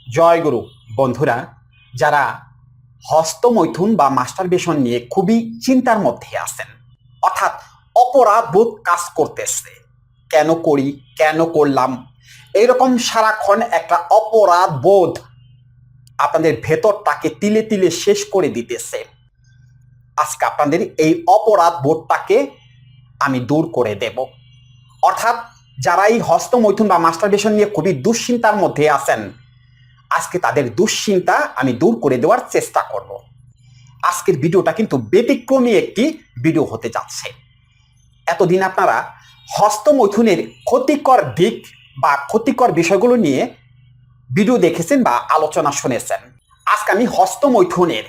জয়গুরু বন্ধুরা, যারা হস্তমৈথুন বা মাস্টারবেশন নিয়ে খুবই চিন্তার মধ্যে আছেন, অর্থাৎ অপরাধ বোধ কাজ করতেছে, কেন করি, কেন করলাম, এরকম সারাক্ষণ একটা অপরাধ বোধ আপনাদের ভেতরটাকে তিলে তিলে শেষ করে দিতেছে। আজকে আপনাদের এই অপরাধ বোধটাকে আমি দূর করে দেব। অর্থাৎ যারা এই হস্তমৈথুন বা মাস্টারবেশন নিয়ে খুবই দুশ্চিন্তার মধ্যে আছেন, আজকে তাদের দুশ্চিন্তা আমি দূর করে দেওয়ার চেষ্টা করব। আজকের ভিডিওটা কিন্তু ব্যতিক্রমী একটি ভিডিও হতে যাচ্ছে। এতদিন আপনারা হস্তমৈথুনের ক্ষতিকর দিক বা ক্ষতিকর বিষয়গুলো নিয়ে ভিডিও দেখেছেন বা আলোচনা শুনেছেন। আজকে আমি হস্তমৈথুনের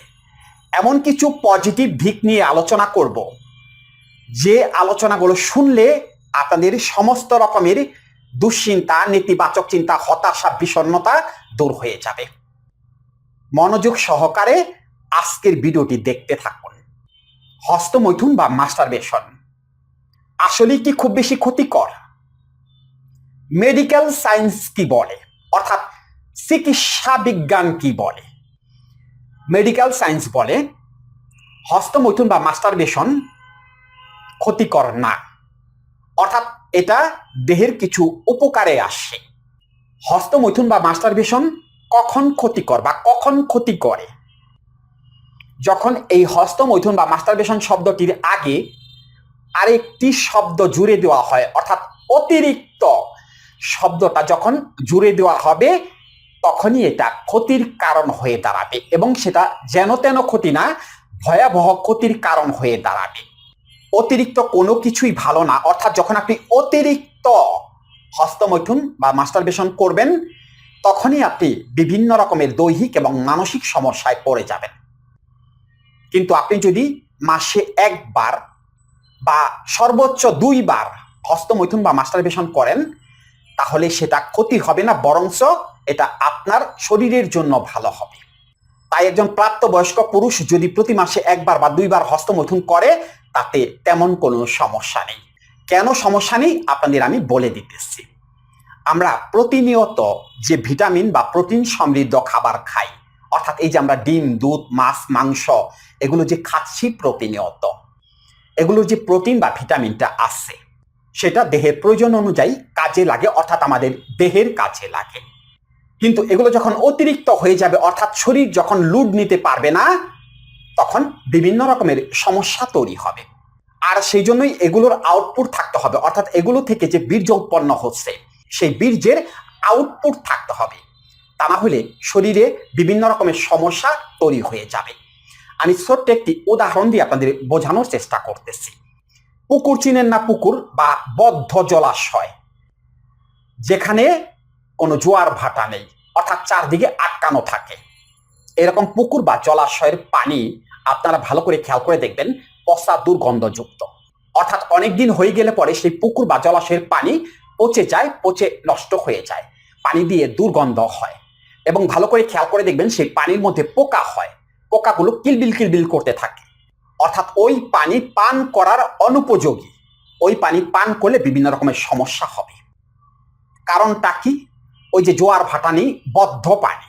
এমন কিছু পজিটিভ দিক নিয়ে আলোচনা করব, যে আলোচনাগুলো শুনলে আপনাদের সমস্ত রকমের দুশ্চিন্তা, নেতিবাচক চিন্তা, হতাশা, বিষণ্ণতা দূর হয়ে যাবে। মনোযোগ সহকারে আজকের ভিডিওটি দেখতে থাকুন। হস্তমৈথুন বা মাস্টারবেশন আসলে কি খুব বেশি ক্ষতিকর? মেডিকেল সায়েন্স কি বলে, অর্থাৎ চিকিৎসা বিজ্ঞান কি বলে? মেডিকেল সায়েন্স বলে হস্তমৈথুন বা মাস্টারবেশন ক্ষতিকর না, অর্থাৎ এটা দেহের কিছু উপকারে আসে। হস্তমৈথুন বা মাস্টারবেশন কখন ক্ষতিকর বা কখন ক্ষতি করে? যখন এই হস্তমৈথুন বা মাস্টারবেশন শব্দটির আগে আরেকটি শব্দ জুড়ে দেওয়া হয়, অর্থাৎ অতিরিক্ত শব্দটা যখন জুড়ে দেওয়া হবে, তখনই এটা ক্ষতির কারণ হয়ে দাঁড়াবে, এবং সেটা যেন তেন ক্ষতি না, ভয়াবহ ক্ষতির কারণ হয়ে দাঁড়াবে। অতিরিক্ত কোনো কিছুই ভালো না, অর্থাৎ যখন আপনি অতিরিক্ত হস্তমৈথুন বা মাস্টারবেশন করবেন, তখনই আপনি বিভিন্ন রকমের দৈহিক এবং মানসিক সমস্যায় পড়ে যাবেন। কিন্তু আপনি যদি মাসে একবার বা সর্বোচ্চ 2 বার হস্তমৈথুন বা মাস্টারবেশন করেন, তাহলে সেটা ক্ষতি হবে না, বরঞ্চ এটা আপনার শরীরের জন্য ভালো হবে। তাই একজন প্রাপ্তবয়স্ক পুরুষ যদি প্রতি মাসে 1 বার বা 2 বার হস্তমৈথুন করে, তাতে তেমন কোনো সমস্যা নেই। কেন সমস্যা নেই আপনাদের আমি বলে দিতেছি। আমরা প্রতিনিয়ত যে ভিটামিন বা প্রোটিন সমৃদ্ধ খাবার খাই, অর্থাৎ এই যে আমরা ডিম, দুধ, মাছ, মাংস এগুলো যে খাচ্ছি প্রতিনিয়ত, এগুলোর যে প্রোটিন বা ভিটামিনটা আছে, সেটা দেহের প্রয়োজন অনুযায়ী কাজে লাগে, অর্থাৎ আমাদের দেহের কাজে লাগে। কিন্তু এগুলো যখন অতিরিক্ত হয়ে যাবে, অর্থাৎ শরীর যখন লোড নিতে পারবে না, তখন বিভিন্ন রকমের সমস্যা তৈরি হবে। আর সেই জন্যই এগুলোর আউটপুট থাকতে হবে, অর্থাৎ এগুলো থেকে যে বীর্য উৎপন্ন হচ্ছে, সেই বীর্যের আউটপুট থাকতে হবে। তা না হলে শরীরে বিভিন্ন রকমের সমস্যা তৈরি হয়ে যাবে। আমি ছোট্ট একটি উদাহরণ দিয়ে আপনাদের বোঝানোর চেষ্টা করতেছি। পুকুর চিনেন না? পুকুর বা বদ্ধ জলাশয়, যেখানে কোনো জোয়ার ভাটা নেই, অর্থাৎ চারদিকে আটকানো থাকে, এরকম পুকুর বা জলাশয়ের পানি আপনারা ভালো করে খেয়াল করে দেখবেন পচা, দুর্গন্ধযুক্ত। অর্থাৎ অনেকদিন হয়ে গেলে পরে সেই পুকুর বা জলাশয়ের পানি পচে যায়, পচে নষ্ট হয়ে যায়, পানি দিয়ে দুর্গন্ধ হয়। এবং ভালো করে খেয়াল করে দেখবেন সেই পানির মধ্যে পোকা হয়, পোকাগুলো কিলবিল কিলবিল করতে থাকে, অর্থাৎ ওই পানি পান করার অনুপযোগী। ওই পানি পান করলে বিভিন্ন রকমের সমস্যা হবে। কারণটা কি? ওই যে জোয়ার ভাটা নেই, বদ্ধ পানি,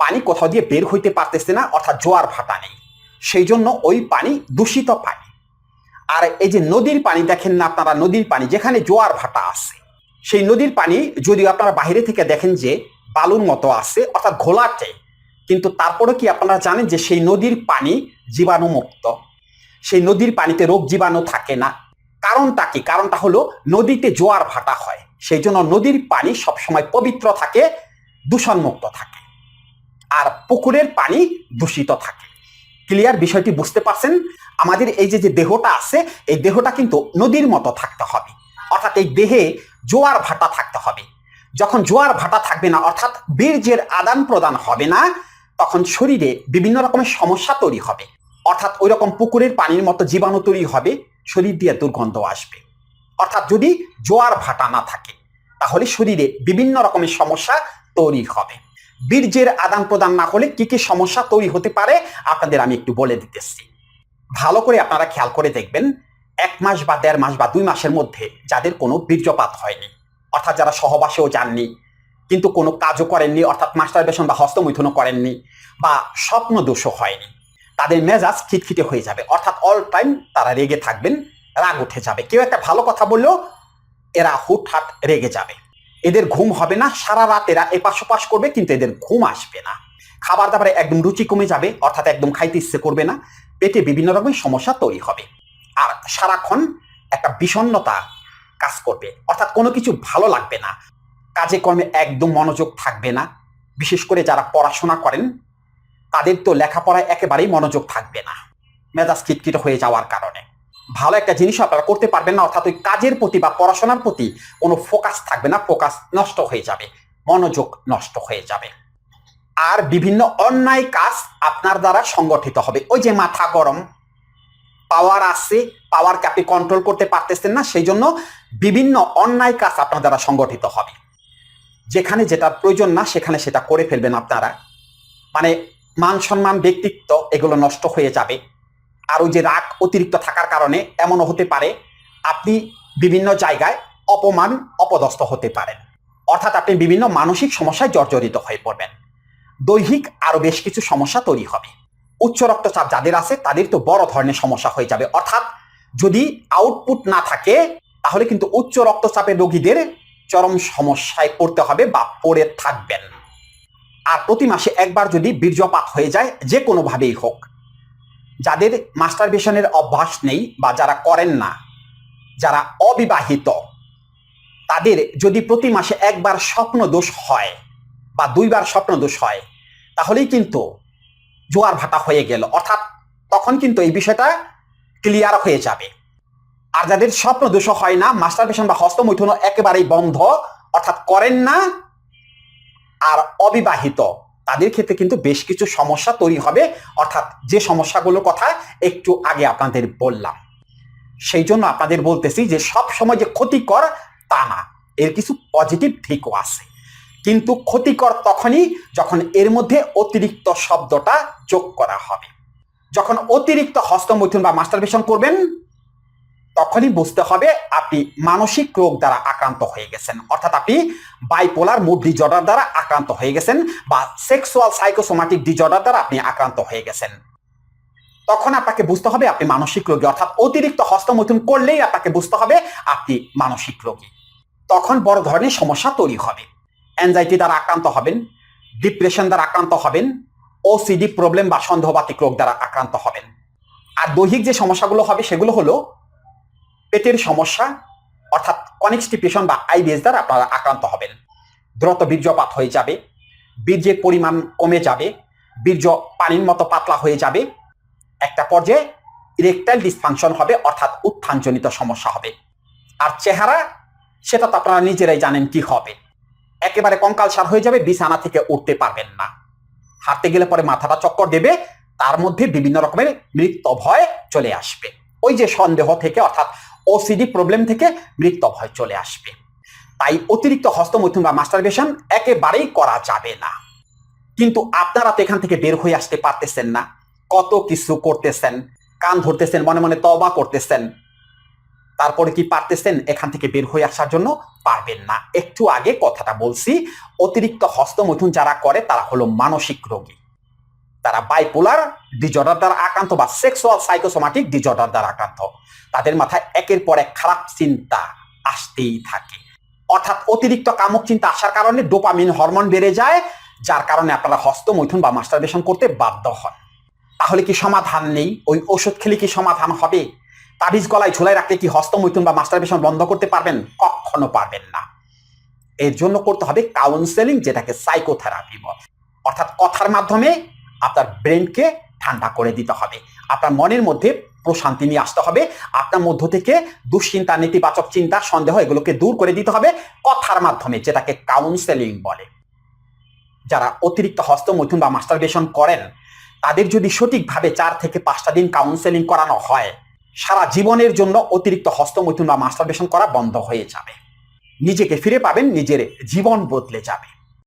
পানি কোথাও দিয়ে বের হইতে পারতেছে না, অর্থাৎ জোয়ার ভাটা নেই, সেই জন্য ওই পানি দূষিত পানি। আর এই যে নদীর পানি দেখেন না আপনারা, নদীর পানি যেখানে জোয়ার ভাটা আছে, সেই নদীর পানি যদি আপনারা বাইরে থেকে দেখেন যে বালুর মতো আছে, অর্থাৎ ঘোলাটে, কিন্তু তারপরে কি আপনারা জানেন যে সেই নদীর পানি জীবাণুমুক্ত? সেই নদীর পানিতে রোগ জীবাণু থাকে না। কারণটা কি? কারণটা হলো নদীতে জোয়ার ভাটা হয়, সেই জন্য নদীর পানি সবসময় পবিত্র থাকে, দূষণমুক্ত থাকে, আর পুকুরের পানি দূষিত থাকে। ক্লিয়ার? বিষয়টি বুঝতে পারছেন? আমাদের এই যে দেহটা আছে, এই দেহটা কিন্তু নদীর মতো থাকতে হবে, অর্থাৎ এই দেহে জোয়ার ভাটা থাকতে হবে। যখন জোয়ার ভাটা থাকবে না, অর্থাৎ বীর্যের আদান প্রদান হবে না, তখন শরীরে বিভিন্ন রকমের সমস্যা তৈরি হবে, অর্থাৎ ওই রকম পুকুরের পানির মতো জীবাণু তৈরি হবে, শরীর দিয়ে দুর্গন্ধ আসবে। অর্থাৎ যদি জোয়ার ভাটা না থাকে, তাহলে শরীরে বিভিন্ন রকমের সমস্যা তৈরি হবে। বীর্যের আদান প্রদান না হলে কি কি সমস্যা তৈরি হতে পারে আপনাদের আমি একটু বলে দিতেছি। ভালো করে আপনারা খেয়াল করে দেখবেন, 1 মাস বা 1.5 মাস বা 2 মাসের মধ্যে যাদের কোনো বীর্যপাত হয়নি, অর্থাৎ যারা সহবাসেও যাননি, কিন্তু কোনো কাজও করেননি, অর্থাৎ মাস্টারবেশন বা হস্তমৈথুনও করেননি, বা স্বপ্ন দোষও হয়নি, তাদের মেজাজ খিটখিটে হয়ে যাবে, অর্থাৎ অল টাইম তারা রেগে থাকবেন, রাগ উঠে যাবে। কেউ একটা ভালো কথা বললেও এরা হুটহাট রেগে যাবে। এদের ঘুম হবে না, সারা রাত এরা এপাশ ওপাশ করবে, কিন্তু এদের ঘুম আসবে না। খাবার দাবারে একদম রুচি কমে যাবে, অর্থাৎ একদম খাইতে ইচ্ছে করবে না, পেটে বিভিন্ন রকমের সমস্যা তৈরি হবে, আর সারাক্ষণ একটা বিষণ্ণতা কাজ করবে, অর্থাৎ কোনো কিছু ভালো লাগবে না, কাজে কর্মে একদম মনোযোগ থাকবে না। বিশেষ করে যারা পড়াশোনা করেন তাদের তো লেখাপড়ায় একেবারেই মনোযোগ থাকবে না, মেজাজ খিটখিটে হয়ে যাওয়ার কারণে। ভালো একটা জিনিস আপনারা করতে পারবেন না, অর্থাৎ ওই কাজের প্রতি বা পড়াশোনার প্রতি কোনো ফোকাস থাকবে না, ফোকাস নষ্ট হয়ে যাবে, মনোযোগ নষ্ট হয়ে যাবে। আর বিভিন্ন অন্যায় কাজ আপনার দ্বারা সংগঠিত হবে। ওই যে মাথা গরম, পাওয়ার আছে, পাওয়ারকে আপনি কন্ট্রোল করতে পারতেছেন না, সেই জন্য বিভিন্ন অন্যায় কাজ আপনার দ্বারা সংগঠিত হবে। যেখানে যেটা প্রয়োজন না সেখানে সেটা করে ফেলবেন আপনারা, মানে মান সম্মান, ব্যক্তিত্ব এগুলো নষ্ট হয়ে যাবে। আর ওই যে রাগ অতিরিক্ত থাকার কারণে এমনও হতে পারে আপনি বিভিন্ন জায়গায় অপমান অপদস্থ হতে পারেন, অর্থাৎ আপনি বিভিন্ন মানসিক সমস্যায় জর্জরিত হয়ে পড়বেন। দৈহিক আরো বেশ কিছু সমস্যা তৈরি হবে। উচ্চ রক্তচাপ যাদের আছে তাদের তো বড় ধরনের সমস্যা হয়ে যাবে, অর্থাৎ যদি আউটপুট না থাকে তাহলে কিন্তু উচ্চ রক্তচাপের রোগীদের চরম সমস্যায় পড়তে হবে বা পড়ে থাকবেন। আর প্রতি মাসে একবার যদি বীর্যপাত হয়ে যায়, যে কোনোভাবেই হোক, যাদের মাস্টারবেশনের অভ্যাস নেই বা যারা করেন না, যারা অবিবাহিত, তাদের যদি প্রতি মাসে একবার স্বপ্ন দোষ হয় বা দুইবার স্বপ্ন দোষ হয় তাহলেই কিন্তু জোয়ার ভাটা হয়ে গেল, অর্থাৎ তখন কিন্তু এই বিষয়টা ক্লিয়ার হয়ে যাবে। আর যাদের স্বপ্ন দোষ হয় না, মাস্টারবেশন বা হস্তমৈথুন একেবারেই বন্ধ, অর্থাৎ করেন না, আর অবিবাহিত, তাদের ক্ষেত্রে কিন্তু বেশ কিছু সমস্যা তৈরি হবে, অর্থাৎ যে সমস্যাগুলোর কথা একটু আগে আপনাদের বললাম। সেই জন্য আপনাদের বলতেছি যে সব সময় যে ক্ষতিকর তা না, এর কিছু পজিটিভ দিকও আছে, কিন্তু ক্ষতিকর তখনই যখন এর মধ্যে অতিরিক্ত শব্দটা যোগ করা হবে। যখন অতিরিক্ত হস্তমৈথুন বা মাস্টারবেশন করবেন তখনই বুঝতে হবে আপনি মানসিক রোগ দ্বারা আক্রান্ত হয়ে গেছেন, অর্থাৎ আপনি বাইপোলার মুড ডিজঅর্ডার দ্বারা আক্রান্ত হয়ে গেছেন বা সেক্সুয়াল সাইকোসোমাটিক ডিজঅর্ডার দ্বারা আপনি আক্রান্ত হয়ে গেছেন। তখন আপনাকে বুঝতে হবে আপনি মানসিক রোগী, অর্থাৎ অতিরিক্ত হস্তমৈথুন করলেই আপনাকে বুঝতে হবে আপনি মানসিক রোগী। তখন বড় ধরনের সমস্যা তৈরি হবে, অ্যাংজাইটি দ্বারা আক্রান্ত হবেন, ডিপ্রেশন দ্বারা আক্রান্ত হবেন, ওসিডি প্রবলেম বা সন্দেহবাতিক রোগ দ্বারা আক্রান্ত হবেন। আর দৈহিক যে সমস্যাগুলো হবে সেগুলো হলো পেটের সমস্যা, অর্থাৎ কনস্টিপেশন বা আইবিএস দ্বারা আপনারা আক্রান্ত হবেন। দ্রুত বীর্যপাত হয়ে যাবে, বীর্যের পরিমাণ কমে যাবে, বীর্য পানির মতো পাতলা হয়ে যাবে, একটা পর্যায়ে ইরেকটাইল ডিসফাংশন হবে, অর্থাৎ উত্থানজনিত সমস্যা হবে। আর চেহারা, সেটা তো আপনারা নিজেরাই জানেন কি হবে, একেবারে কঙ্কালসার হয়ে যাবে, বিছানা থেকে উঠতে পারবেন না, হাঁটতে গেলে পরে মাথাটা চক্কর দেবে, তার মধ্যে বিভিন্ন রকমের মৃত্যু ভয় চলে আসবে। ওই যে সন্দেহ থেকে, অর্থাৎ ওসিডি প্রবলেম থেকে মৃত্যু ভয় চলে আসবে। তাই অতিরিক্ত হস্তমৈথুন বা মাস্টারবেশন একেবারেই করা যাবে না। কিন্তু আপনারা তো এখান থেকে বের হয়ে আসতে পারতেছেন না, কত কিছু করতেছেন, কান ধরতেছেন, মনে মনে তওবা করতেছেন, তারপরে কি পারতেছেন এখান থেকে বের হয়ে আসার জন্য? পারবেন না। একটু আগে কথাটা বলছি, অতিরিক্ত হস্তমৈথুন যারা করে তারা হলো মানসিক রোগী, তারা বাইপোলার ডিজঅর্ডার দ্বারা আক্রান্ত বা সেক্সুয়াল সাইকোসোমাটিক ডিজঅর্ডার দ্বারা আক্রান্ত। তাদের মাথায় একের পর এক খারাপ চিন্তা আসতেই থাকে, অর্থাৎ অতিরিক্ত কামক চিন্তা আসার কারণে ডোপামিন হরমোন বেড়ে যায়, যার কারণে আপনারা হস্তমৈথুন বা মাস্টারবেশন করতে বাধ্য হন। তাহলে কি সমাধান নেই? ওই ওষুধ খেলে কি সমাধান হবে? তাবিজ গলায় ঝুলাই রাখলে কি হস্তমৈথুন বা মাস্টারবেশন বন্ধ করতে পারবেন? কখনো পারবেন না। এর জন্য করতে হবে কাউন্সেলিং, যেটাকে সাইকোথেরাপি বলে, অর্থাৎ কথার মাধ্যমে আপনার ব্রেনকে ঠান্ডা করে দিতে হবে, আপনার মনের মধ্যে প্রশান্তি নিয়ে আসতে হবে, আপনার মধ্য থেকে দুশ্চিন্তা, নেতিবাচক চিন্তা, সন্দেহ এগুলোকে দূর করে দিতে হবে কথার মাধ্যমে, যেটাকে কাউন্সেলিং বলে। যারা অতিরিক্ত হস্তমৈথুন বা মাস্টারবেশন করেন তাদের যদি সঠিকভাবে 4 থেকে 5টা দিন কাউন্সেলিং করানো হয়, সারা জীবনের জন্য অতিরিক্ত হস্তমৈথুন বা মাস্টারবেশন করা বন্ধ হয়ে যাবে, নিজেকে ফিরে পাবেন, নিজের জীবন বদলে যাবে।